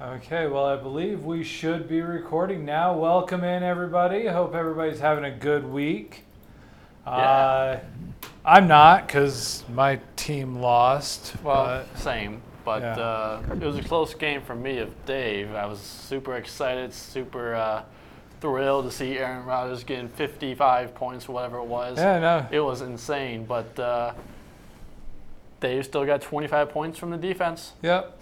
Okay, well, I believe we should be recording now. Welcome in, everybody. I hope everybody's having a good week. Yeah. I'm not because my team lost. Well, same, but yeah. it was a close game for me of Dave. I was super excited, super thrilled to see Aaron Rodgers getting 55 points or whatever it was. Yeah, no. It was insane, but Dave still got 25 points from the defense. Yep.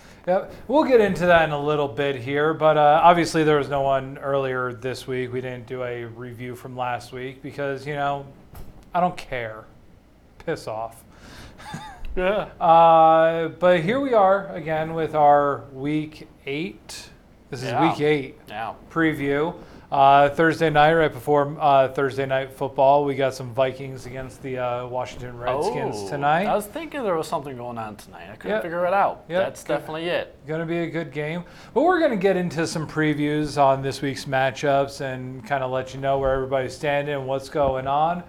We'll get into that in a little bit here, but obviously there was no one earlier this week. We didn't do a review from last week because, I don't care. Piss off. Yeah. But here we are again with our Week 8. This is Week 8 preview. Thursday night, right before Thursday night football, we got some Vikings against the Washington Redskins tonight. I was thinking there was something going on tonight. I couldn't figure it out. That's definitely it. Going to be a good game. But we're going to get into some previews on this week's matchups and kind of let you know where everybody's standing and what's going on.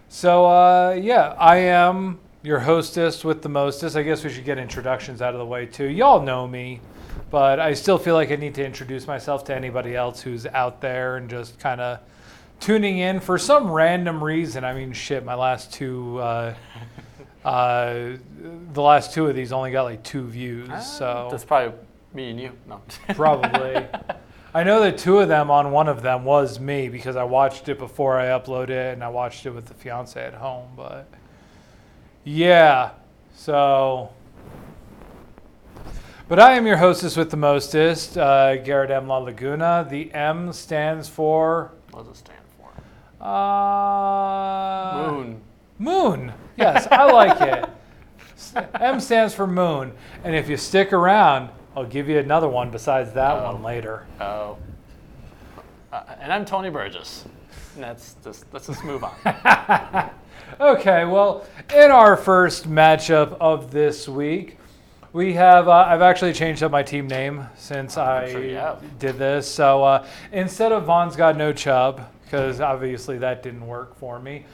So, I am your hostess with the mostest. I guess we should get introductions out of the way, too. Y'all know me. But I still feel like I need to introduce myself to anybody else who's out there and just kind of tuning in for some random reason. I mean, shit, my last two, the last two of these only got like 2 views. So that's probably me and you. No, probably. I know that 2 of them on one of them was me because I watched it before I uploaded it and I watched it with the fiance at home. But yeah, so. But I am your hostess with the mostest, Garrett M. La Laguna. The M stands for... What does it stand for? Moon. Moon. Yes, I like it. M stands for moon. And if you stick around, I'll give you another one besides that one later. Oh. And I'm Tony Burgess. And let's just move on. Okay, well, in our first matchup of this week, we have, I've actually changed up my team name since I did this. So instead of Vaughn's Got No Chubb, because obviously that didn't work for me,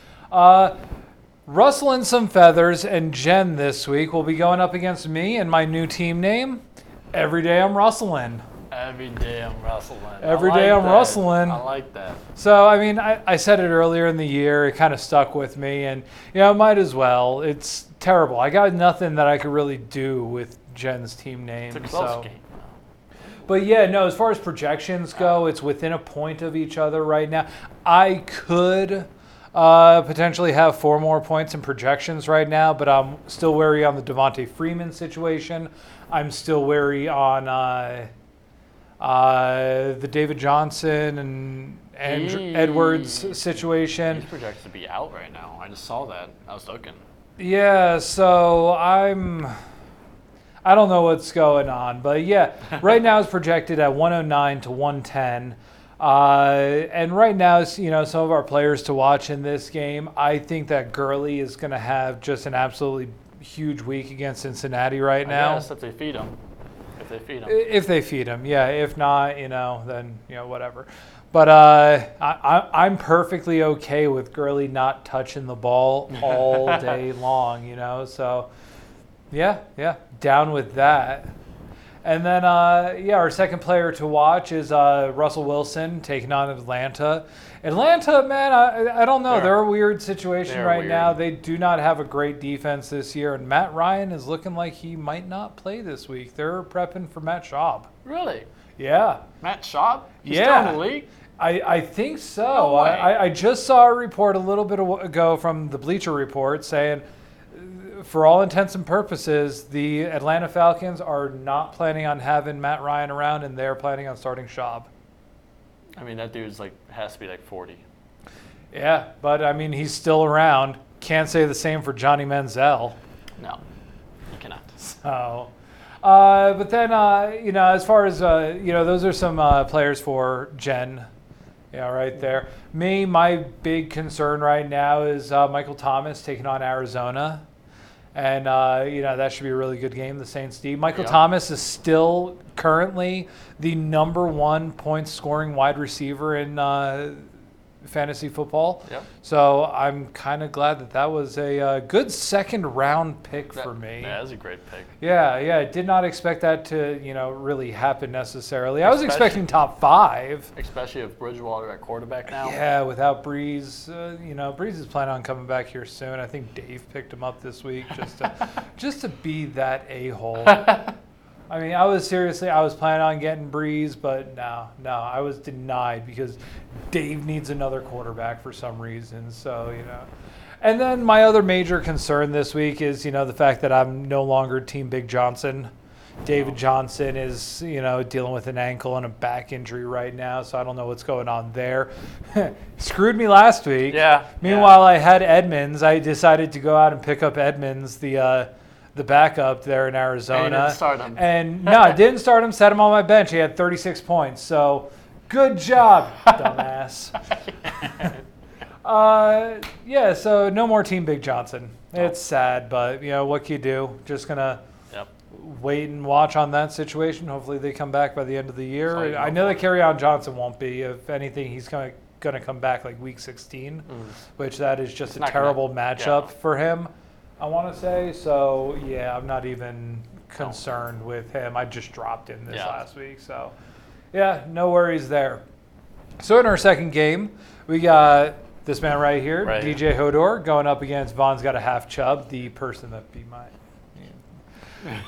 rustling some feathers and Jen this week will be going up against me and my new team name, Every Day I'm Rustling. Every day I'm rustling. Every day I'm rustling. I like that. So, I mean, I said it earlier in the year. It kind of stuck with me. And, might as well. It's terrible. I got nothing that I could really do with Jen's team name. It's a close game. But, yeah, no, as far as projections go, it's within a point of each other right now. I could potentially have 4 more points in projections right now, but I'm still wary on the Devontae Freeman situation. I'm still wary on... the David Johnson and Edwards situation. He's projected to be out right now. I just saw that. I was looking. Yeah, so I don't know what's going on, but yeah, right now it's projected at 109 to 110. And right now, some of our players to watch in this game, I think that Gurley is going to have just an absolutely huge week against Cincinnati right now. Yes, if they feed him. If they feed him, yeah. If not, then whatever. But I'm perfectly okay with Gurley not touching the ball all day long, So, yeah, down with that. And then, our second player to watch is Russell Wilson taking on Atlanta. Atlanta, man, I don't know. They're a weird situation right now. They do not have a great defense this year, and Matt Ryan is looking like he might not play this week. They're prepping for Matt Schaub. Really? Yeah. Matt Schaub? He's still in the league? I think so. No way. I just saw a report a little bit ago from the Bleacher Report saying, for all intents and purposes, the Atlanta Falcons are not planning on having Matt Ryan around, and they're planning on starting Schaub. I mean, that dude's has to be 40. Yeah, but I mean, he's still around. Can't say the same for Johnny Manziel. No, you cannot. So, but then, as far as, those are some players for Jen. Yeah, right there. Me, my big concern right now is Michael Thomas taking on Arizona. And, that should be a really good game, the Saints D. Michael Thomas is still currently the #1 point scoring wide receiver in fantasy football. Yep. So I'm kind of glad that was a good second round pick for me. Yeah, that was a great pick. Yeah. I did not expect that to, really happen necessarily. I was expecting top 5. Especially with Bridgewater at quarterback now. Yeah, without Breeze. Breeze is planning on coming back here soon. I think Dave picked him up this week just to be that a-hole. I mean, I was planning on getting Breeze, but no, I was denied because Dave needs another quarterback for some reason. So, And then my other major concern this week is, the fact that I'm no longer Team Big Johnson. David Johnson is, dealing with an ankle and a back injury right now, so I don't know what's going on there. Screwed me last week. Yeah. Meanwhile, I had Edmonds. I decided to go out and pick up Edmonds, the backup there in Arizona. And you didn't start him. And no, I didn't start him, set him on my bench. He had 36 points. So good job, dumbass. So no more Team Big Johnson. It's sad, but what can you do? Just going to wait and watch on that situation. Hopefully they come back by the end of the year. I know that Kerryon Johnson won't be. If anything, he's going to come back like week 16, which that is just a terrible matchup for him. I want to say, so yeah, I'm not even concerned with him. I just dropped him this last week, so yeah, no worries there. So in our second game, we got this man right here, DJ Hodor, going up against Vaughn's got a half chub, the person that beat my.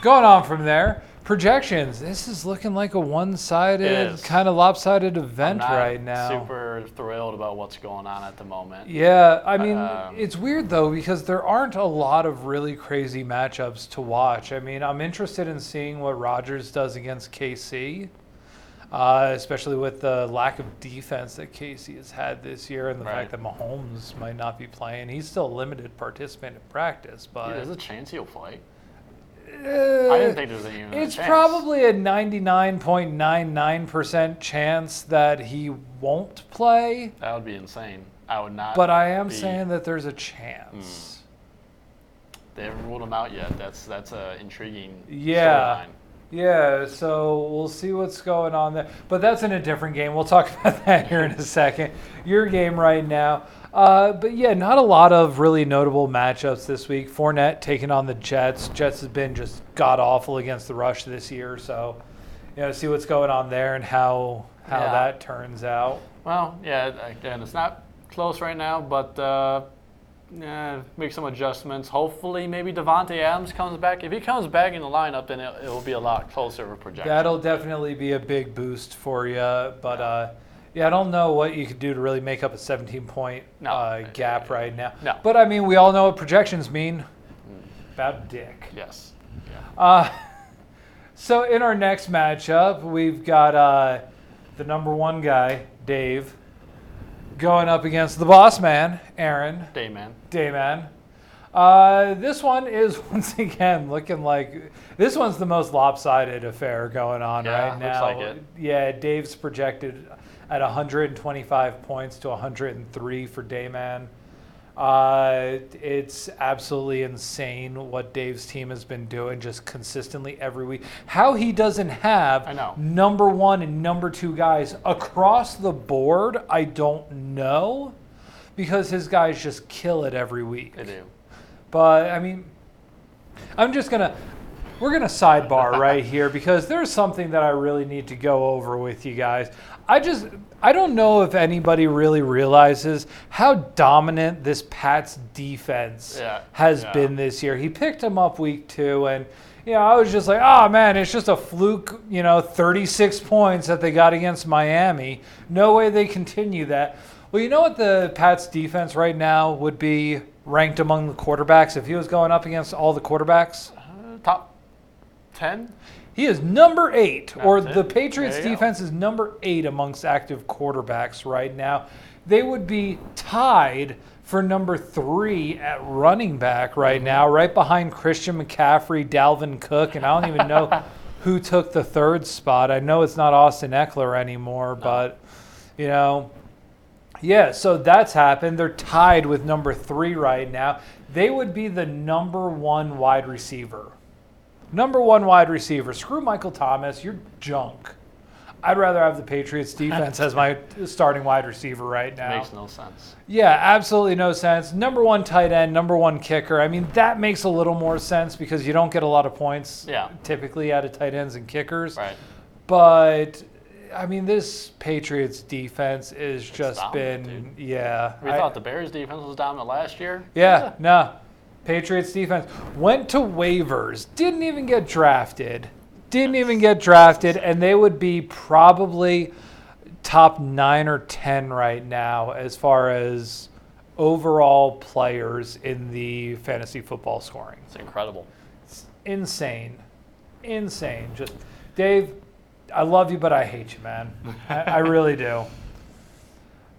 Going on from there, projections. This is looking like a one-sided, kind of lopsided event right now. Super thrilled about what's going on at the moment. Yeah, I mean, it's weird though because there aren't a lot of really crazy matchups to watch. I mean, I'm interested in seeing what Rodgers does against KC, especially with the lack of defense that KC has had this year and the fact that Mahomes might not be playing. He's still a limited participant in practice, but there's a chance he'll play. I didn't think there was even a chance. It's probably a 99.99% chance that he won't play. That would be insane. I would not. But I am saying that there's a chance. They haven't ruled him out yet. That's an intriguing storyline. storyline. Yeah, so we'll see what's going on there. But that's in a different game. We'll talk about that here in a second. Your game right now. But yeah, not a lot of really notable matchups this week. Fournette taking on the Jets. Jets has been just god-awful against the rush this year. So, see what's going on there and how that turns out. Well, yeah, again, it's not close right now, but make some adjustments. Hopefully, maybe Devontae Adams comes back. If he comes back in the lineup, then it will be a lot closer of a projection. That'll definitely be a big boost for you. But, I don't know what you could do to really make up a 17-point gap right now. No. But, I mean, we all know what projections mean. About dick. Yes. Yeah. So, in our next matchup, we've got the number one guy, Dave, going up against the boss man, Aaron. Dayman. This one is, once again, looking like this one's the most lopsided affair going on right now. Looks like it. Yeah, Dave's projected at 125 points to 103 for Dayman. It's absolutely insane what Dave's team has been doing just consistently every week. How he doesn't have number one and number two guys across the board, I don't know, because his guys just kill it every week. They do. But, I mean, we're going to sidebar right here because there's something that I really need to go over with you guys. I don't know if anybody really realizes how dominant this Pats defense has been this year. He picked him up week 2, and I was just like, oh man, it's just a fluke, 36 points that they got against Miami. No way they continue that. Well, you know what the Pats defense right now would be ranked among the quarterbacks if he was going up against all the quarterbacks? Top 10? He is number 8, or the Patriots defense is number 8 amongst active quarterbacks right now. They would be tied for number 3 at running back right now, right behind Christian McCaffrey, Dalvin Cook, and I don't even know who took the 3rd spot. I know it's not Austin Eckler anymore, but, yeah, so that's happened. They're tied with number 3 right now. They would be the number 1 wide receiver. Number 1 wide receiver. Screw Michael Thomas. You're junk. I'd rather have the Patriots defense as my starting wide receiver right now. Makes no sense. Yeah, absolutely no sense. Number 1 tight end, number 1 kicker. I mean, that makes a little more sense because you don't get a lot of points typically out of tight ends and kickers. Right. But I mean, this Patriots defense has just dominant, been, dude. yeah. We thought the Bears defense was dominant last year. Yeah, no. Patriots defense went to waivers, didn't even get drafted. And they would be probably top 9 or 10 right now as far as overall players in the fantasy football scoring. It's incredible. It's insane. Just, Dave, I love you, but I hate you, man. I really do.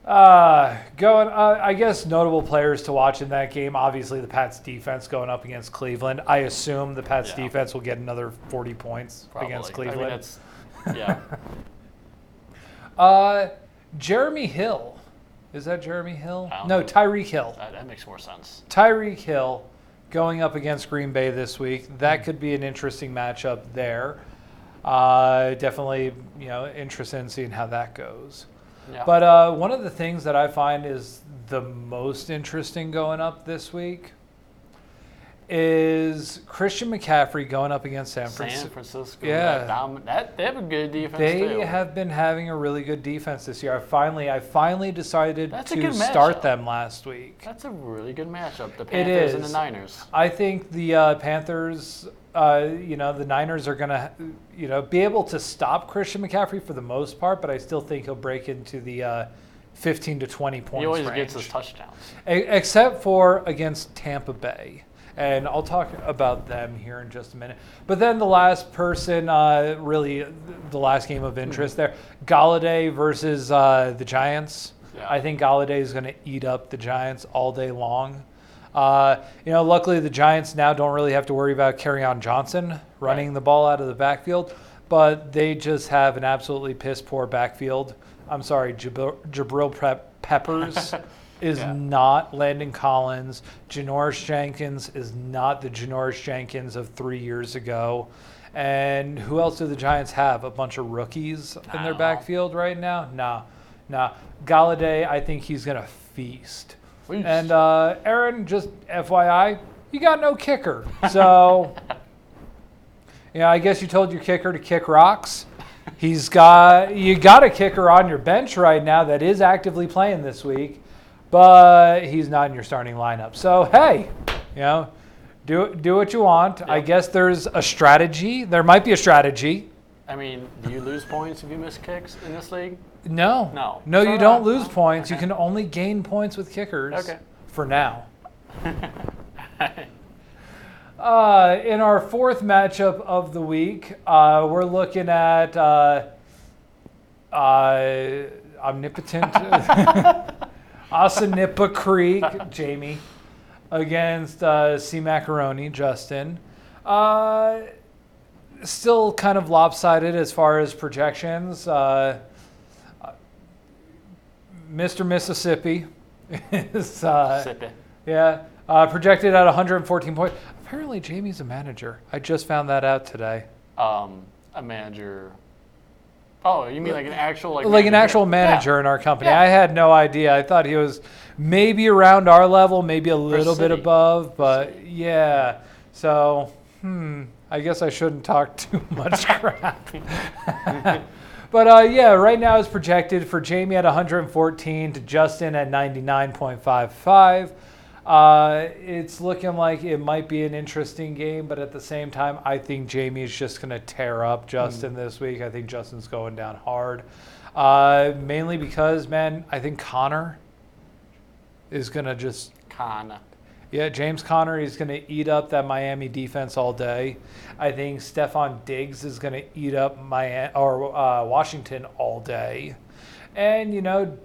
I guess notable players to watch in that game. Obviously, the Pats defense going up against Cleveland. I assume the Pats defense will get another 40 points against Cleveland. I mean, Jeremy Hill. Is that Jeremy Hill? No, Tyreek Hill. That makes more sense. Tyreek Hill going up against Green Bay this week. That could be an interesting matchup there. Definitely, interested in seeing how that goes. Yeah. But one of the things that I find is the most interesting going up this week is Christian McCaffrey going up against San Francisco. Yeah. They have a good defense, They have been having a really good defense this year. I finally decided to start them last week. That's a really good matchup, the Panthers and the Niners. I think the Panthers, the Niners are going to, be able to stop Christian McCaffrey for the most part, but I still think he'll break into the 15 to 20 points range. He always gets his touchdowns. Except for against Tampa Bay. And I'll talk about them here in just a minute. But then the last person, really the last game of interest there, Galladay versus the Giants. Yeah. I think Galladay is going to eat up the Giants all day long. Luckily the Giants now don't really have to worry about Kerryon Johnson running the ball out of the backfield, but they just have an absolutely piss-poor backfield. I'm sorry, Jabril Peppers is not Landon Collins. Janoris Jenkins is not the Janoris Jenkins of 3 years ago. And who else do the Giants have? A bunch of rookies in their backfield right now? Nah. Galladay, I think he's going to feast. And Aaron, just FYI, you got no kicker. So, I guess you told your kicker to kick rocks. You got a kicker on your bench right now that is actively playing this week, but he's not in your starting lineup. So, hey, do what you want. Yep. I guess there's a strategy. There might be a strategy. I mean, do you lose points if you miss kicks in this league? No, you don't lose points. Okay. You can only gain points with kickers for now. In our fourth matchup of the week, we're looking at Omnipotent Asanipa Creek, Jamie, against C. Macaroni, Justin. Still kind of lopsided as far as projections. Mr. Mississippi is projected at 114 points. Apparently, Jamie's a manager. I just found that out today. A manager. Oh, you mean like an actual an actual manager in our company? Yeah. I had no idea. I thought he was maybe around our level, maybe a little bit above, but yeah. So, I guess I shouldn't talk too much crap. But right now it's projected for Jamie at 114 to Justin at 99.55. It's looking like it might be an interesting game, but at the same time, I think Jamie is just going to tear up Justin this week. I think Justin's going down hard. Mainly because, man, I think Connor is going to just... James Conner is going to eat up that Miami defense all day. I think Stephon Diggs is going to eat up Washington all day. And,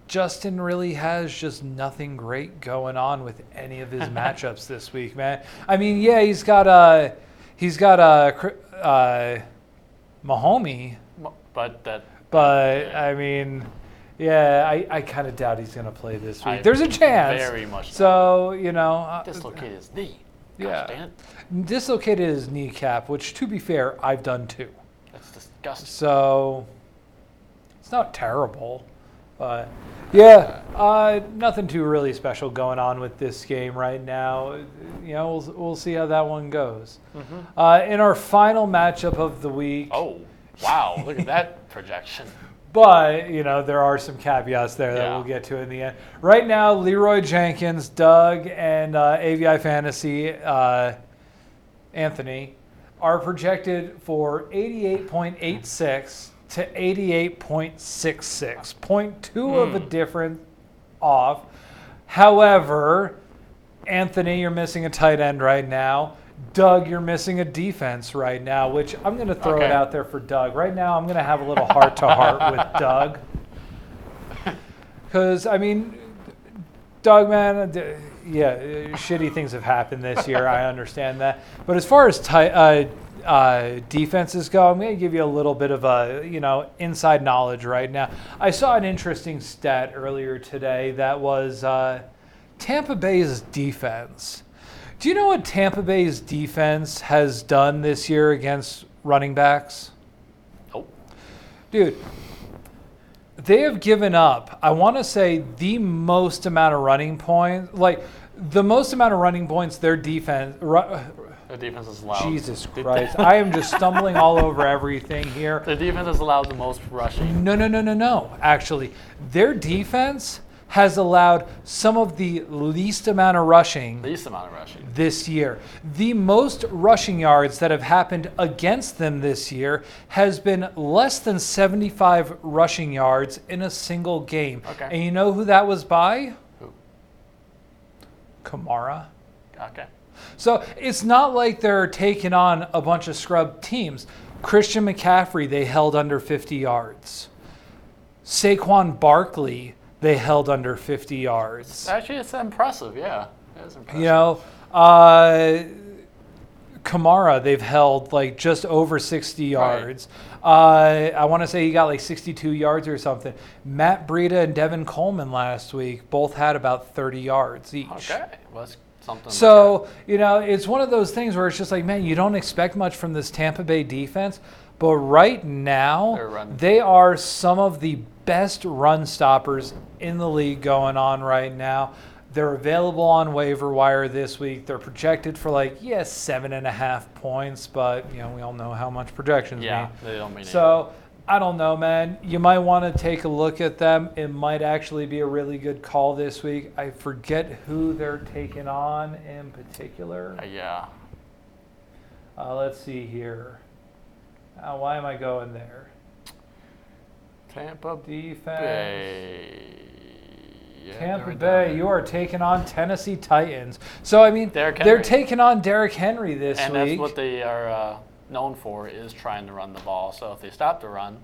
Justin really has just nothing great going on with any of his matchups this week, man. I mean, he's got Mahomie, but I mean, I kind of doubt he's going to play this week. There's a chance. Very much. So, dislocated his knee. Dislocated his kneecap, which, to be fair, I've done too. That's disgusting. So, It's not terrible, but yeah, nothing too really special going on with this game right now. You know, we'll see how that one goes. In our final matchup of the week. Oh, wow! Look at that projection. But, you know, there are some caveats there that we'll get to in the end. Right now, Leroy Jenkins, Doug, and AVI Fantasy, Anthony, are projected for 88.86 to 88.66. 0.2 of a difference off. However, Anthony, you're missing a tight end right now. Doug, you're missing a defense right now, which I'm going to throw it out there for Doug. Right now, I'm going to have a little heart-to-heart with Doug. Because, I mean, Doug, man, yeah, shitty things have happened this year. I understand that. But as far as defenses go, I'm going to give you a little bit of a, you know, inside knowledge right now. I saw an interesting stat earlier today that was Tampa Bay's defense. Do you know what Tampa Bay's defense has done this year against running backs? Nope. Dude, they have given up, I want to say, the most amount of running points. Like, the most amount of running points their defense... Their defense is allowed. Jesus Christ. I am just stumbling all over everything here. Their defense has allowed the most rushing. No. Actually, their defense has allowed some of the least amount of rushing this year. The most rushing yards that have happened against them this year has been less than 75 rushing yards in a single game. Okay. And you know who that was by? Who? Kamara. Okay. So it's not like they're taking on a bunch of scrub teams. Christian McCaffrey, they held under 50 yards. Saquon Barkley, they held under 50 yards. Actually, it's impressive, yeah. It is impressive. You know, Kamara, they've held like just over 60 yards. Right. I want to say he got like 62 yards or something. Matt Breida and Devin Coleman last week both had about 30 yards each. Okay, well, that's something. So, you know, it's one of those things where it's just like, man, you don't expect much from this Tampa Bay defense. But right now, they are some of the best run stoppers in the league going on right now. They're available on waiver wire this week. They're projected for 7.5 points, but you know we all know how much projections mean. Yeah, they don't mean it. So I don't know, man. You might want to take a look at them. It might actually be a really good call this week. I forget who they're taking on in particular. Yeah. Let's see here. Why am I going there? Tampa defense. Bay. Yeah, Tampa Bay, you are taking on Tennessee Titans. So, I mean, they're taking on Derrick Henry this week. And that's what they are known for, is trying to run the ball. So if they stop the run.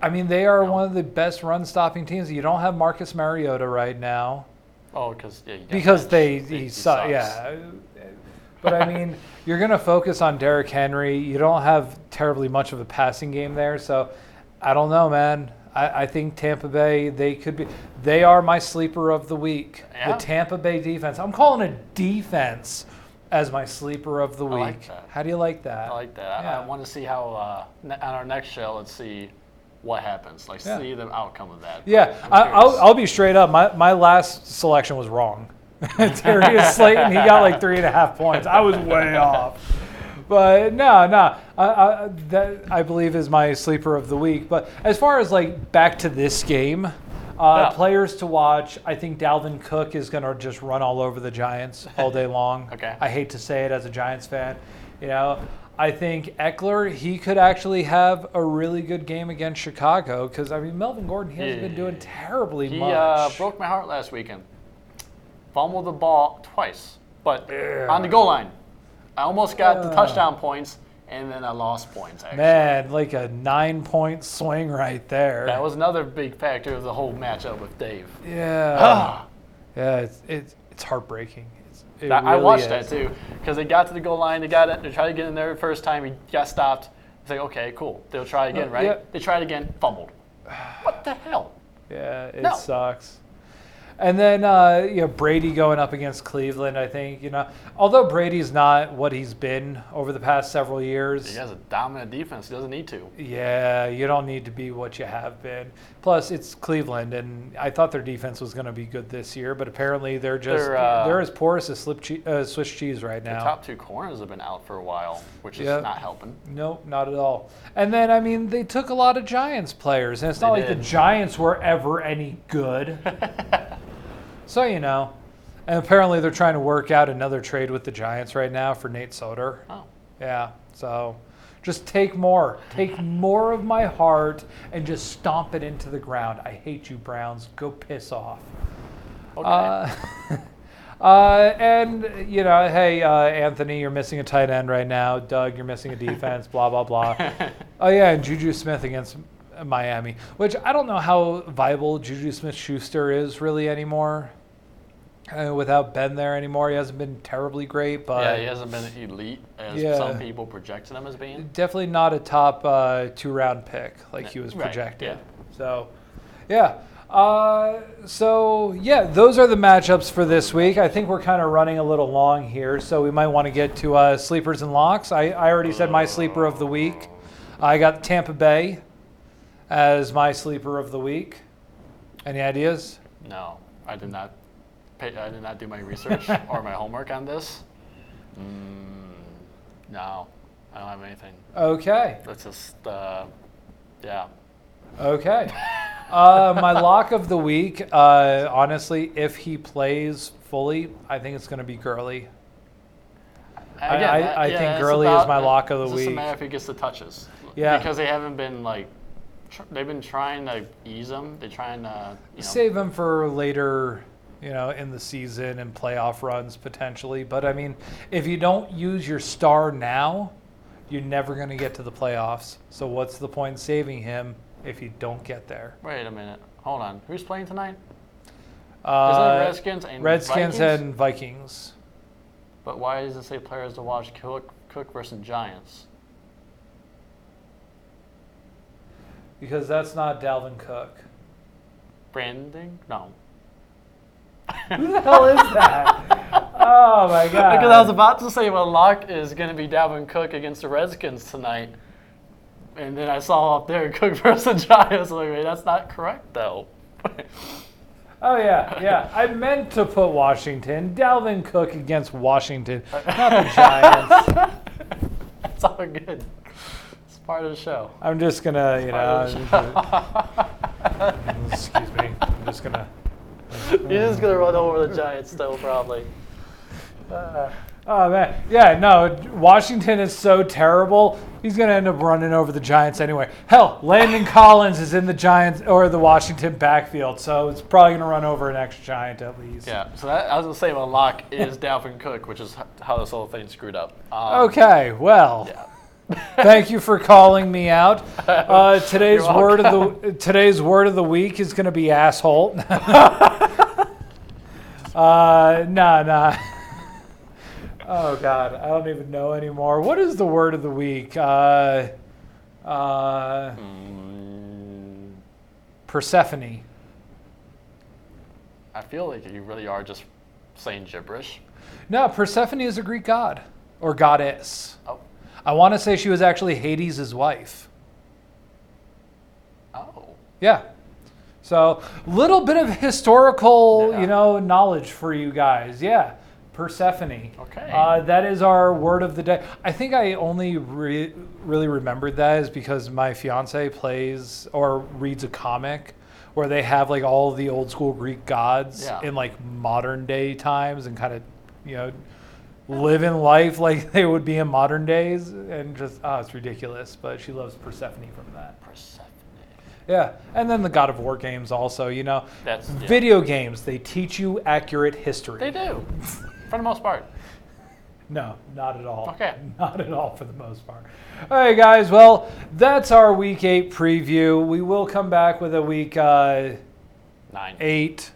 I mean, they are one of the best run-stopping teams. You don't have Marcus Mariota right now. Oh, because he sucks. Yeah. But, I mean, you're going to focus on Derrick Henry. You don't have terribly much of a passing game there. So, I don't know, man. I think Tampa Bay, they are my sleeper of the week. Yeah. The Tampa Bay defense. I'm calling a defense as my sleeper of the week. I like that. How do you like that? I like that. Yeah. I want to see how, on our next show, let's see what happens. See the outcome of that. Yeah, I'll be straight up. My last selection was wrong. Darius Slayton, he got 3.5 points. I was way off. But no, that I believe is my sleeper of the week. But as far as back to this game, players to watch, I think Dalvin Cook is going to just run all over the Giants all day long. Okay. I hate to say it as a Giants fan. You know, I think Eckler, he could actually have a really good game against Chicago because, I mean, Melvin Gordon, he hasn't been doing terribly much. He broke my heart last weekend. Fumbled the ball twice, but on the goal line. I almost got the touchdown points, and then I lost points, actually. Man, a 9-point swing right there. That was another big factor of the whole matchup with Dave. Yeah. Yeah, it's heartbreaking. I watched that, too, because they got to the goal line. They tried to get in there the first time. He got stopped. It's like, okay, cool. They'll try again, right? Yeah. They tried again, fumbled. What the hell? Yeah, it sucks. And then, Brady going up against Cleveland, I think, although Brady's not what he's been over the past several years. He has a dominant defense. He doesn't need to. Yeah, you don't need to be what you have been. Plus, it's Cleveland, and I thought their defense was going to be good this year, but apparently they're as porous as Swiss cheese right now. The top 2 corners have been out for a while, which is not helping. Nope, not at all. And then, they took a lot of Giants players, and it's not like the Giants were ever any good. So, and apparently they're trying to work out another trade with the Giants right now for Nate Soder. Oh. Yeah, so just take more. Take more of my heart and just stomp it into the ground. I hate you, Browns. Go piss off. Okay. Hey, Anthony, you're missing a tight end right now. Doug, you're missing a defense, blah, blah, blah. Oh, yeah, and Juju Smith against Miami, which I don't know how viable Juju Smith-Schuster is really anymore. Without Ben there anymore, he hasn't been terribly great, but he hasn't been elite as some people projected him as being. Definitely not a top 2-round pick like he was projected. Right, So, those are the matchups for this week. I think we're kind of running a little long here, so we might want to get to sleepers and locks. I already said my sleeper of the week. I got Tampa Bay as my sleeper of the week. Any ideas? No, I did not. I did not do my research or my homework on this. No, I don't have anything. Okay. That's just, Okay. My lock of the week, honestly, if he plays fully, I think it's going to be Gurley. I think Gurley is my lock of the week. It's just a matter if he gets the touches. Yeah. Because they haven't been they've been trying to ease him. They're trying to save him for later, in the season and playoff runs potentially. But if you don't use your star now, you're never going to get to the playoffs. So what's the point in saving him if you don't get there? Wait a minute. Hold on. Who's playing tonight? Is it Redskins and Vikings. But why does it say players to watch Cook versus Giants? Because that's not Dalvin Cook. Branding? No. Who the hell is that? Oh, my God. Because I was about to say, lock is going to be Dalvin Cook against the Redskins tonight. And then I saw up there Cook versus Giants. Like, wait, that's not correct, though. Oh, yeah. I meant to put Washington. Dalvin Cook against Washington, not the Giants. That's all good. It's part of the show. I'm just going to, excuse me. I'm just going to. You're just going to run over the Giants, though, probably. Oh, man. Yeah, no, Washington is so terrible. He's going to end up running over the Giants anyway. Hell, Landon Collins is in the Giants or the Washington backfield, so it's probably going to run over an ex-Giant at least. Yeah, so I was going to say my lock is Dalvin Cook, which is how this whole thing screwed up. Okay, well. Yeah. Thank you for calling me out. Today's word of the week is going to be asshole. Nah. Oh God, I don't even know anymore. What is the word of the week? Persephone. I feel like you really are just saying gibberish. No, Persephone is a Greek god or goddess. Oh. I want to say she was actually Hades' wife. Oh. Yeah. So, little bit of historical, knowledge for you guys. Yeah. Persephone. Okay. That is our word of the day. I think I only really remembered that is because my fiance plays or reads a comic where they have like all the old school Greek gods in like modern day times and kind of, living life like they would be in modern days and just, it's ridiculous. But she loves Persephone from that. Persephone. Yeah. And then the God of War games also, That's video games, they teach you accurate history. They do. For the most part. No, not at all. Okay. Not at all for the most part. All right, guys. Well, that's our Week 8 preview. We will come back with a Week 8 recap.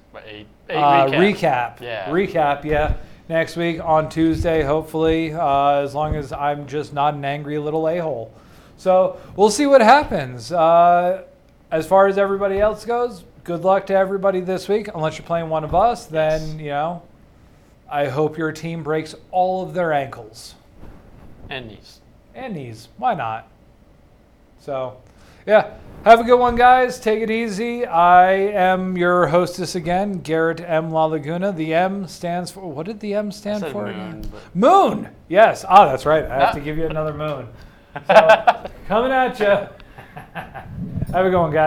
Yeah. Recap, yeah. Next week on Tuesday, hopefully, as long as I'm just not an angry little a-hole. So we'll see what happens. As far as everybody else goes, good luck to everybody this week. Unless you're playing one of us, then, I hope your team breaks all of their ankles. And knees. And knees. Why not? So, yeah. Have a good one, guys. Take it easy. I am your hostess again, Garrett M. La Laguna. The M stands for, what did the M stand for? Moon. Moon. Yes. Oh, that's right. I have to give you another moon. So, coming at you. Have a good one, guys.